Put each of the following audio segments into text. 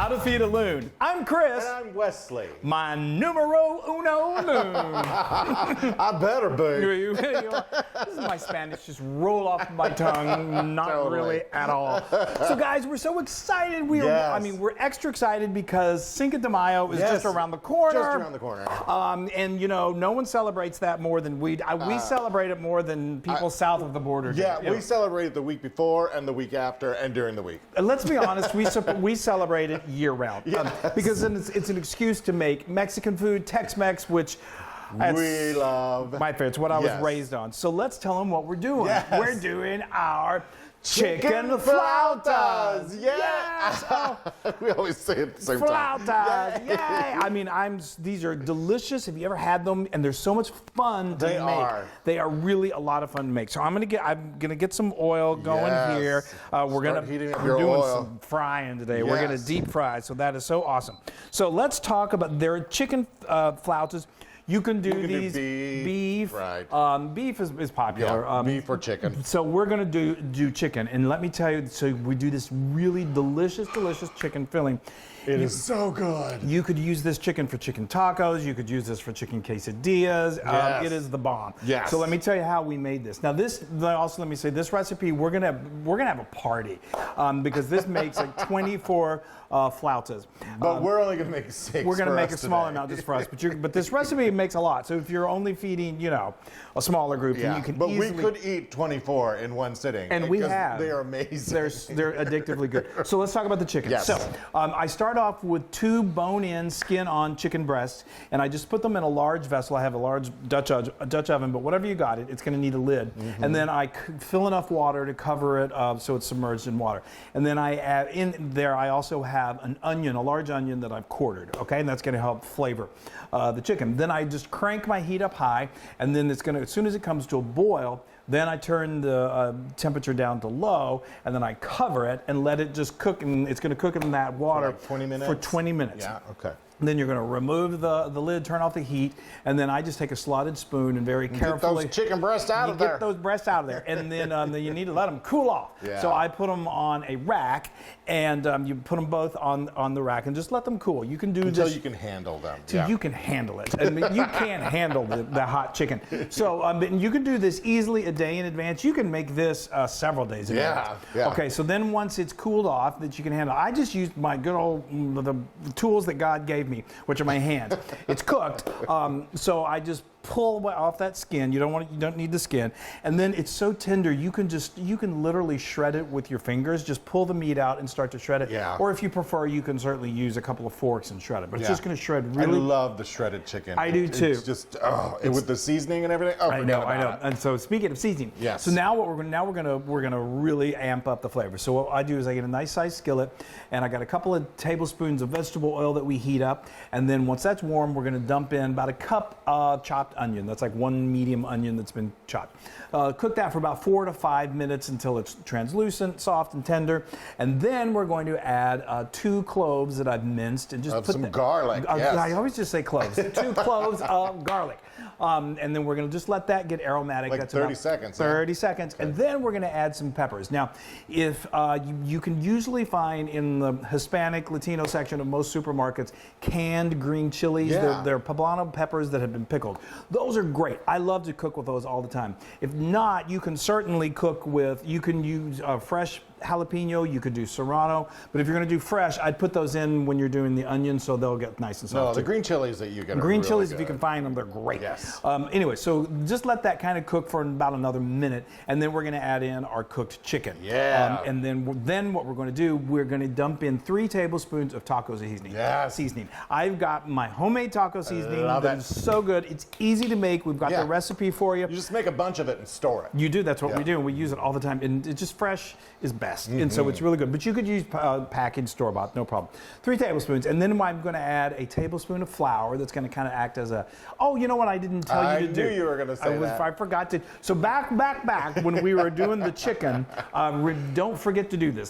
How to Feed a Loon. I'm Chris. And I'm Wesley. My numero uno loon. I better be. This is my Spanish just roll off my tongue. Not Totally. really at all. So guys, we're so excited. We're extra excited because Cinco de Mayo is just around the corner. Just around the corner. And you know, no one celebrates that more than we. We celebrate it more than people south of the border do. Yeah, we celebrate it the week before and the week after and during the week. And let's be honest, we celebrate it year round. Because it's an excuse to make Mexican food, Tex-Mex, which we love. My favorite. It's what I was raised on. So let's tell them what we're doing. Yes. We're doing our chicken flautas. Yes. Oh. We always say it at the same Flautas. time. Yay. I mean, these are delicious. Have you ever had them? And they're so much fun to make. They are really a lot of fun to make. So I'm gonna get some oil going here. We're doing some frying today. We're gonna deep fry. So that is so awesome. So let's talk about their chicken flautas. You can do these beef. Right. Beef is popular. Yeah, beef or chicken. So we're gonna do chicken, and let me tell you. So we do this really delicious chicken filling. It is so good. You could use this chicken for chicken tacos. You could use this for chicken quesadillas. It is the bomb. Yes. So let me tell you how we made this. Now let me say this recipe. We're gonna have a party because this makes like 24 flautas. But we're only gonna make 6. We're gonna make a smaller amount just for us. But this recipe makes a lot. So if you're only feeding a smaller group, then you can easily. We could eat 24 in one sitting. And we have. They are amazing. They're addictively good. So let's talk about the chicken. Yes. So I start off with 2 bone-in, skin-on chicken breasts, and I just put them in a large vessel. I have a large Dutch oven, but whatever you got, it's going to need a lid. Mm-hmm. And then I fill enough water to cover it so it's submerged in water. And then I add in there. I also have an onion, a large onion that I've quartered. Okay, and that's going to help flavor the chicken. Then I just crank my heat up high, and then it's going to, as soon as it comes to a boil, then I turn the temperature down to low, and then I cover it and let it just cook, and it's going to cook in that water for like 20 minutes. For 20 minutes. Yeah. Okay. And then you're going to remove the lid, turn off the heat, and then I just take a slotted spoon and very carefully get those chicken breasts out of there. Get those breasts out of there, and then you need to let them cool off. Yeah. So I put them on a rack, and you put them both on the rack and just let them cool. You can do until this you can handle them. You can handle it. I mean, you can't handle the hot chicken. So you can do this easily a day in advance. You can make this several days in advance. Yeah. Okay. So then once it's cooled off, that you can handle. I just used my good old the tools that God gave me, which are my hands. It's cooked, so I just pull off that skin. You don't need the skin, and then it's so tender you can literally shred it with your fingers. Just pull the meat out and start to shred it. Yeah. Or if you prefer, you can certainly use a couple of forks and shred it. But it's just going to shred really. I love the shredded chicken. I do too. It's just with the seasoning and everything. Oh, I know. And so speaking of seasoning, so now we're gonna really amp up the flavor. So what I do is I get a nice sized skillet, and I got a couple of tablespoons of vegetable oil that we heat up, and then once that's warm, we're gonna dump in about a cup of chopped onion. That's like 1 medium onion that's been chopped. Cook that for about 4 to 5 minutes until it's translucent, soft, and tender, and then we're going to add 2 cloves that I've minced and just put some garlic. Yes. I always just say cloves. 2 cloves of garlic. And then we're going to just let that get aromatic. Like that's 30 about seconds. 30 seconds. Okay. And then we're going to add some peppers. Now, if you can usually find in the Hispanic, Latino section of most supermarkets canned green chilies. Yeah. They're poblano peppers that have been pickled. Those are great. I love to cook with those all the time. If not, you can certainly cook with, you can use fresh jalapeno, you could do serrano, but if you're going to do fresh, I'd put those in when you're doing the onions so they'll get nice and soft. No, the green chilies that you get are green really chilies, good. if you can find them, they're great. Yes. Anyway, so just let that kind of cook for about another minute, and then we're going to add in our cooked chicken. Yeah. And then what we're going to do, we're going to dump in 3 tablespoons of taco seasoning. Yes. Seasoning. I've got my homemade taco seasoning. Love that it. is so good. It's easy to make. We've got the recipe for you. You just make a bunch of it and store it. You do. That's what we do. And we use it all the time. And it's just fresh is best. And so it's really good. But you could use packaged store-bought, no problem. 3 tablespoons. And then I'm going to add a tablespoon of flour that's going to kind of act as a, you know what I didn't tell you to do. I knew you were going to say that. I forgot to. So back when we were doing the chicken, don't forget to do this.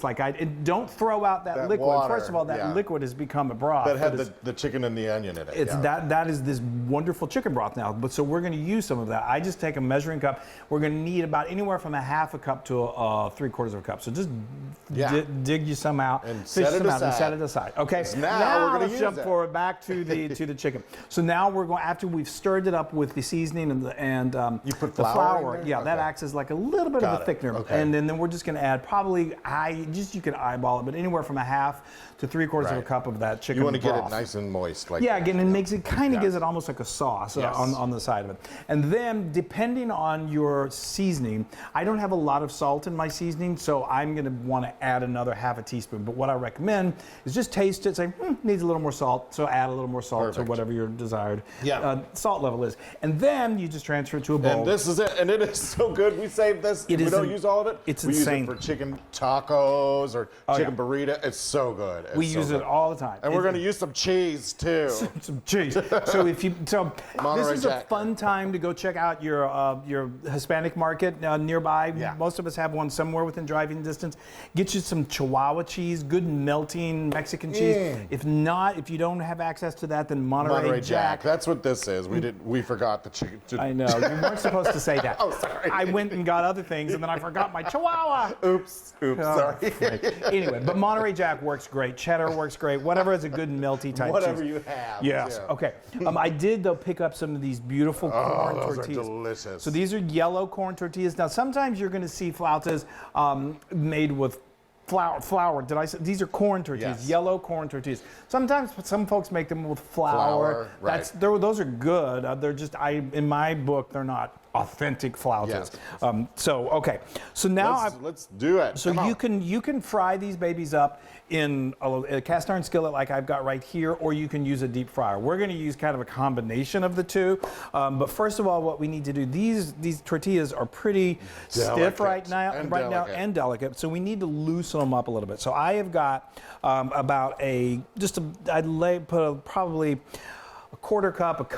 Don't throw out that liquid. Water. First of all, that liquid has become a broth. That had the chicken and the onion in it. That is this wonderful chicken broth now. But so we're going to use some of that. I just take a measuring cup. We're going to need about anywhere from a half a cup to 3/4 of a cup. So just dig you some out, and fish set it some out, and aside. set it aside. Okay. Now we're gonna let's use jump it. forward back to the chicken. So now we're going, after we've stirred it up with the seasoning and You put the flour in flour. there? Yeah, that Okay. acts as like a little bit Got of a it. thickener. Okay. And then we're just going to add probably you can eyeball it, but anywhere from a half to 3/4 of a Right. cup of that chicken You want to get it broth. nice and moist, like Yeah, that. again, it makes it kind of Yeah. gives it almost like a sauce Yes. on the side of it. And then, depending on your seasoning, I don't have a lot of salt in my seasoning, so I'm going to want to add another half a teaspoon. But what I recommend is just taste it, say, needs a little more salt, so add a little more salt Perfect. to whatever your desired Yeah. salt level is. And then you just transfer it to a bowl. And this is it, and it is so good. We saved this. It we is don't in- use all of it. it's we insane. use it for chicken tacos or chicken yeah. burrito. It's so good. It's we so use good. it all the time. And we're going to use some cheese too. Some cheese. So this Monterey is Jack. a fun time to go check out your Hispanic market nearby. Yeah. Most of us have one somewhere within driving distance. Get you some Chihuahua cheese, good melting Mexican cheese. If not, if you don't have access to that, then Monterey Jack. That's what this is. We forgot the chicken. I know, you weren't supposed to say that. Oh, sorry. I went and got other things, and then I forgot my Chihuahua. Oops. Oh, Sorry. Anyway, but Monterey Jack works great. Cheddar works great. Whatever is a good melty type Whatever cheese. you have. Yes. Yeah. Okay. I did though pick up some of these beautiful corn those tortillas. are delicious. So these are yellow corn tortillas. Now sometimes you're going to see flautas made with flour. Did I say these are corn tortillas? Yes. Yellow corn tortillas. Sometimes some folks make them with flour. Right. Those are good. They're just in my book they're not authentic flautas. Yes. Okay. So now Let's do it. so Come you can fry these babies up in a cast iron skillet like I've got right here, or you can use a deep fryer. We're going to use kind of a combination of the two. But first of all, what we need to do, these tortillas are pretty stiff right now and delicate. So we need to loosen them up a little bit. So I have got about probably a quarter cup,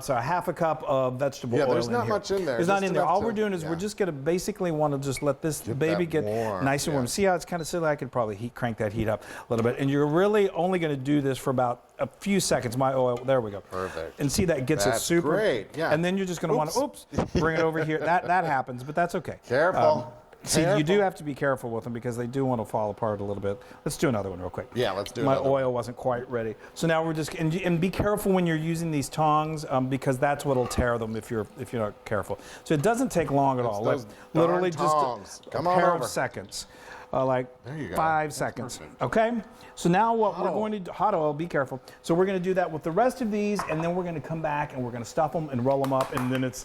half a cup of vegetable oil. there's in not here. much in there. There's not Just in there. enough All to- we're doing is we're just going to basically want to just let this baby that get warm, nice and warm. yeah. See how it's kind of silly? I could probably crank that heat up a little bit. And you're really only going to do this for about a few seconds. My oil, there we go. Perfect. And see that gets it That's super. great, yeah. And then you're just going to want to, bring it over here. That happens, but that's okay. Careful. See, you do Careful. have to be careful with them because they do want to fall apart a little bit. Let's do another one real quick. Yeah, let's do My another oil wasn't quite ready. So now we're just, and be careful when you're using these tongs because that's what'll tear them if you're not careful. So it doesn't take long at all. those Like, darn literally tongs. just a Come on pair over. of seconds. Like There you go. 5 That's seconds. perfect. Okay? So now what we're oil. going to do, hot oil, be careful. So we're going to do that with the rest of these, and then we're going to come back and we're going to stuff them and roll them up, and then it's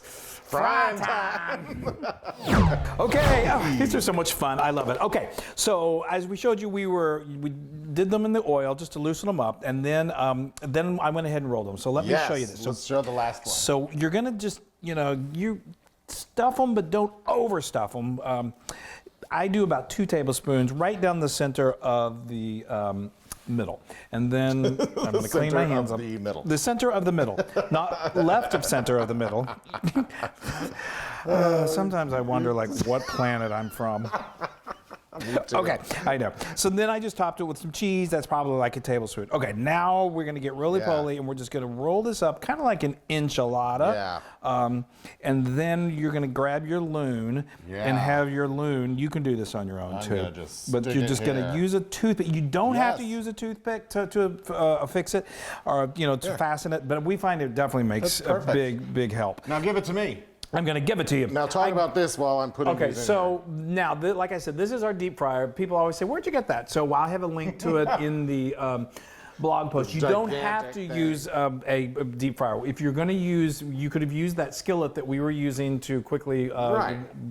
Frying time. Okay, these are so much fun. I love it. Okay, so as we showed you, we did them in the oil just to loosen them up, and then I went ahead and rolled them. So let me show you this. So, Let's show the last one. so you're gonna just you stuff them, but don't overstuff them. I do about 2 tablespoons right down the center of the middle, and then I'm going to clean my center hands of up. the middle. The center of the middle, not left of center of the middle. Sometimes I wonder, like, what planet I'm from. Okay, I know. So then I just topped it with some cheese. That's probably like a tablespoon. Okay, now we're going to get really poly, and we're just going to roll this up kind of like an enchilada. Yeah. And then you're going to grab your loon and have your loon. You can do this on your own too. gonna just But stick you're it just going to here. use a toothpick. You don't have to Yes. use a toothpick to fix it or to fasten it. But we find it definitely makes That's a perfect. big help. Now give it to me. I'm going to give it to you. Now talk about this while I'm putting Okay, these in so now, like I said, this is our deep fryer. People always say, where'd you get that? So I have a link to it in the blog post. You don't have to Gigantic use a deep fryer. If you're going to use, you could have used that skillet that we were using to quickly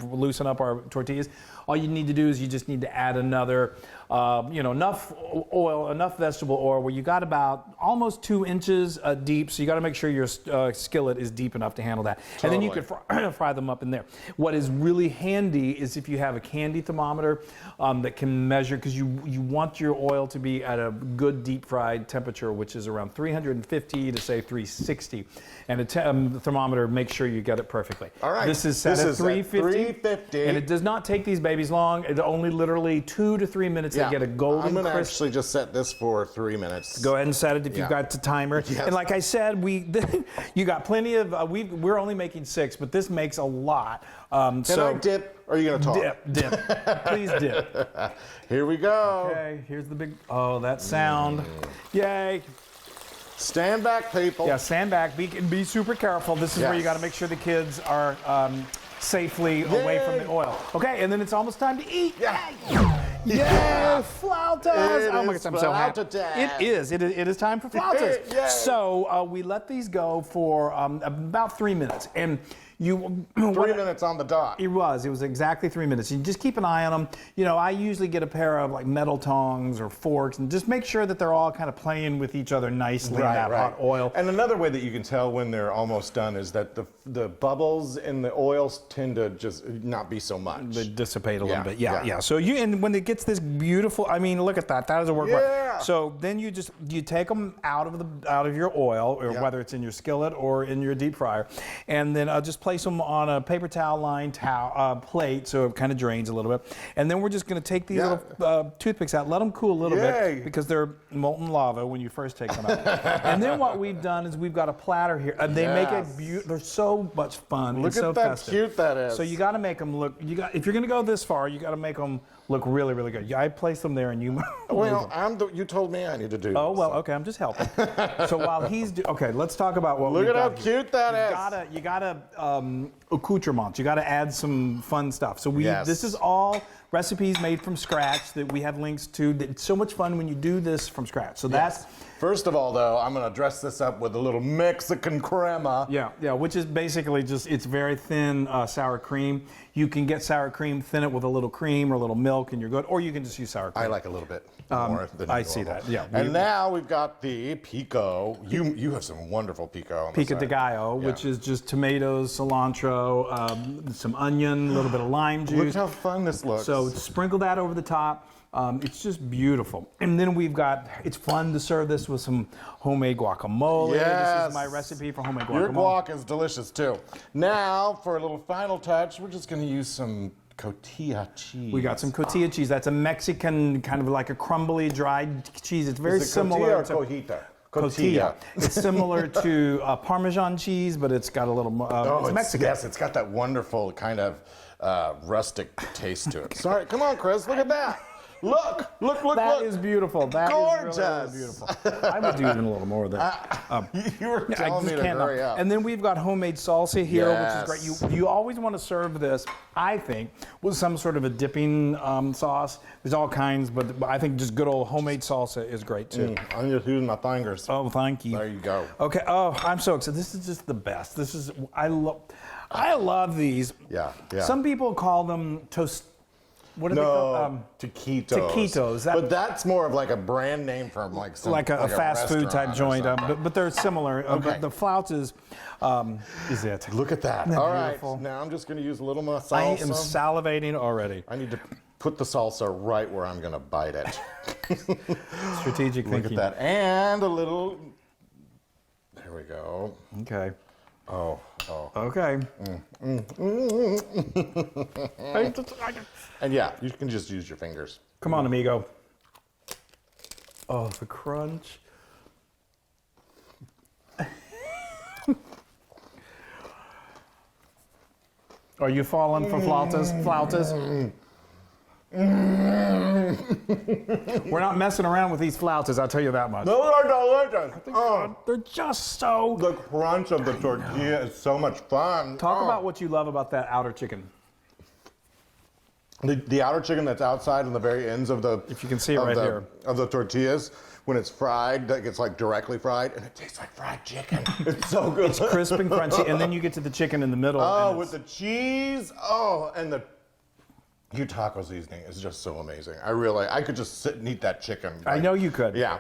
loosen up our tortillas. All you need to do is you just need to add another, enough oil, enough vegetable oil where you got about almost 2 inches deep. So you got to make sure your skillet is deep enough to handle that. And then you can fry them up in there. What is really handy is if you have a candy thermometer that can measure, because you want your oil to be at a good deep fried temperature, which is around 350 to say 360. And a thermometer, make sure you get it perfectly. All right. This is set at 350. 350. And it does not take these babies long. It's only literally 2 to 3 minutes to get a golden I'm gonna crisp. actually just set this for 3 minutes. Go ahead and set it if you've got the timer. Yes. And like I said, you got plenty of. We're only making 6, but this makes a lot Can I dip? Or are you going to talk? Dip. Please dip. Here we go. Okay, here's the big, oh, that sound. Yay. Stand back, people. Yeah, stand back. Be super careful. This is where you got to make sure the kids are safely away from the oil. Okay, and then it's almost time to eat. Yeah, flautas! Oh my gosh, I'm so happy. It is time for flautas. So we let these go for about 3 minutes, and you 3 minutes on the dot. It was exactly 3 minutes. You just keep an eye on them. You know, I usually get a pair of like metal tongs or forks, and just make sure that they're all kind of playing with each other nicely in that hot oil. And another way that you can tell when they're almost done is that the bubbles in the oils tend to just not be so much. They dissipate a little bit. Yeah. So and when it gets this beautiful, I mean, look at that. That is a work. Yeah. So then you take them out of your oil, or whether it's in your skillet or in your deep fryer, and then just place them on a paper towel lined plate so it kind of drains a little bit. And then we're just going to take these little toothpicks out, let them cool a little bit because they're molten lava when you first take them out. And then what we've done is we've got a platter here. They make it beautiful. They're so much fun. Look at that cute that is. So you got to make them look. If you're going to go this far, you got to make them look really, really good. I place them there, and you. Well, you told me I need to do. Oh well, okay. I'm just helping. So while he's okay, let's talk about what. Look at how cute that is. You gotta accoutrements. You gotta add some fun stuff. So this is all recipes made from scratch that we have links to. It's so much fun when you do this from scratch. So that's. First of all, though, I'm going to dress this up with a little Mexican crema. Yeah, which is basically it's very thin sour cream. You can get sour cream, thin it with a little cream or a little milk, and you're good. Or you can just use sour cream. I like a little bit more than I see that, yeah. And now we've got the pico. You have some wonderful pico on Pico de gallo, which is just tomatoes, cilantro, some onion, a little bit of lime juice. Look how fun this looks. So sprinkle that over the top. It's just beautiful. And then it's fun to serve this with some homemade guacamole. Yes. This is my recipe for homemade guacamole. Your guac is delicious too. Now, for a little final touch, we're just going to use some tortilla cheese. We got some tortilla cheese. That's a Mexican, kind of like a crumbly, dried cheese. It's very similar to cojita? Cotija. It's similar to Parmesan cheese, but it's got a little more. It's Mexican. Yes, it's got that wonderful kind of rustic taste to it. Sorry, come on, Chris, look at that. Look. That is beautiful. That gorgeous. Is really, really beautiful. I would do even a little more of that. You were telling me to hurry up. And then we've got homemade salsa here, which is great. You always want to serve this, I think, with some sort of a dipping sauce. There's all kinds, but I think just good old homemade salsa is great too. I'm just using my fingers. Oh, thank you. There you go. Okay. Oh, I'm so excited. This is just the best. I love these. Yeah. Some people call them toast. What are they called? Taquitos. Taquitos. But that's more of like a brand name from like a fast food type joint. But they're similar. Okay. The flautas is it. Look at that. All right. Now I'm just going to use a little more salsa. I am salivating already. I need to put the salsa right where I'm going to bite it. Strategic thinking. Look at that. And a little. There we go. Okay. Oh. Okay. And yeah, you can just use your fingers. Come on, amigo. Oh, the crunch. Are you falling for flautas? We're not messing around with these flautas, I'll tell you that much. Those are delicious. They're just so... The crunch of the tortilla is so much fun. Talk about what you love about that outer chicken. The outer chicken that's outside on the very ends of the... If you can see it right here. Of the tortillas, when it's fried, that gets like directly fried, and it tastes like fried chicken. It's so good. It's crisp and crunchy, and then you get to the chicken in the middle. Oh, with the cheese. Oh, and your taco seasoning is just so amazing. I could just sit and eat that chicken. I know you could. Yeah.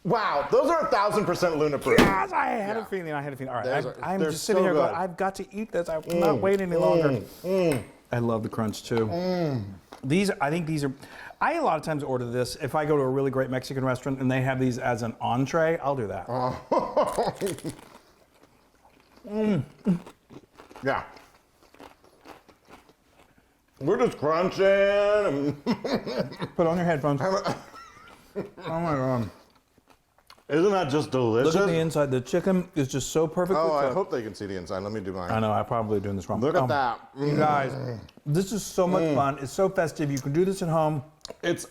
Wow, those are 1,000% Luna proof. Yes, I had a feeling. All right, I'm just sitting here going, I've got to eat this. I'm not waiting any longer. I love the crunch too. I think these are. I a lot of times order this if I go to a really great Mexican restaurant and they have these as an entree. I'll do that. Yeah. We're just crunching. Put on your headphones. Oh my God. Isn't that just delicious? Look at the inside. The chicken is just so perfectly Oh, I cooked. hope they can see the inside. Let me do mine. I know, I'm probably doing this wrong. Look at that. You guys, this is so much fun. It's so festive. You can do this at home. It's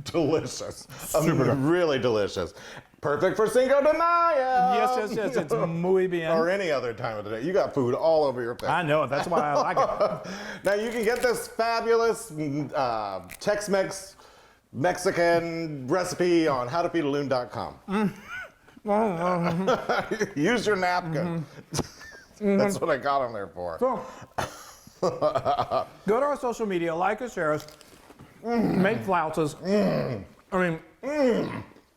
delicious. Super good. Really delicious. Perfect for Cinco de Mayo. Yes. It's muy bien. Or any other time of the day. You got food all over your face. I know. That's why I like it. Now you can get this fabulous Tex-Mex Mexican recipe on howtofeedaloon.com. Use your napkin. That's what I got them there for. So, go to our social media, like us, share us, make flautas. I mean,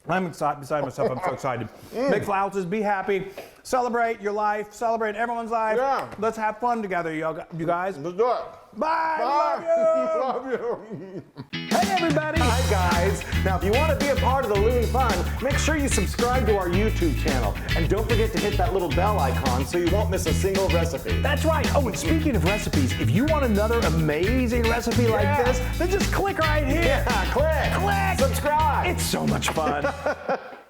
I'm excited beside myself. I'm so excited. Make flautas, be happy, celebrate your life, celebrate everyone's life. Yeah. Let's have fun together, you guys. Let's do it. Bye. Bye. Love you. Love you. Hey, everybody. Hi guys! Now if you want to be a part of the Loon fun, make sure you subscribe to our YouTube channel. And don't forget to hit that little bell icon so you won't miss a single recipe. That's right. Oh, and speaking of recipes, if you want another amazing recipe like this, then just click right here. Yeah, click! Click! Subscribe! It's so much fun.